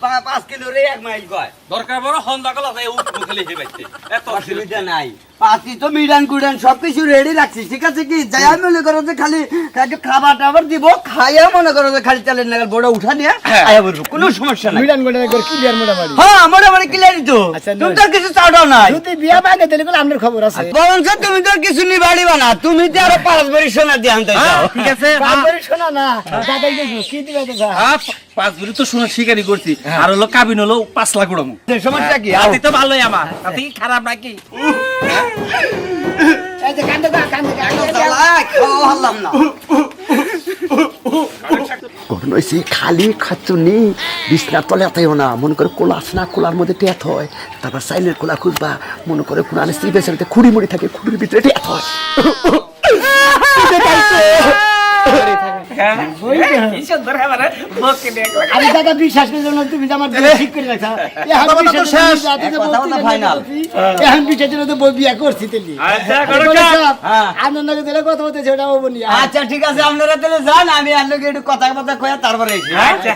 5 kilo রে 1 mile কয় দরকার বড় হন্দা কলা যায় উঠ মুখলে হে বাইতে এত অসুবিধা নাই পাতি তো মিডান কুডান সবকিছু রেডি রাখছি ঠিক আছে কি যাই মনে করো যে খালি খাবার টাবার দিব খাইয়া মনে করো যে খালি চালের নাগাল বড় উঠা নিয়ে আয়া বলবো কোনো সমস্যা নাই মিডান গোটা করে ক্লিয়ার মোটামুটি হ্যাঁ মোটামুটি ক্লিয়ারই তো তুমি তো কিছু চাওটাও নাই তুই বিয়া বাগে দিলে কোন আপনার খবর আছে বরঞ্চ তুমি তো কিছু নিবাড়িবা না তুমি তো আরো 5 ভরি সোনা দিয়ে আনতে চাও ঠিক আছে বাড়ি শোনা না দাদাই দেখো কি দিবে তো যা 5 ভরি তো শুনে শিকারি করছি আর হলো কাবিন হলো 5 লাখ উড়ামু সমস্যা কি আতি তো ভালোই আমার আতি কি খারাপ নাকি এই যে কান্দে কান্দে খাওয়া হলাম না ঘটনা হয়েছে খালি খাচ্ছনি বিছনার তলে এতও না মনে করে কোলা আছে না কোলার মধ্যে টেট হয় তারপর সাইলের কোলা খুঁজবা মনে করে কোন আনে স্ত্রী পেছনে খুঁড়ি মুড়ি থাকে খুঁড়ির ভিতরে টেট হয় আমি দাদা বিশ্বাস করি না তুমি আমার বিয়ে ঠিক করে রাখা এখন বিশ্বাস তো বিয়া করছি তেলি আনন্দ দিলে কথা বলতে সেটা হবো নি আচ্ছা ঠিক আছে আপনারা তাহলে যান আমি আর লোক একটু কথা কয়া তারপরে এসে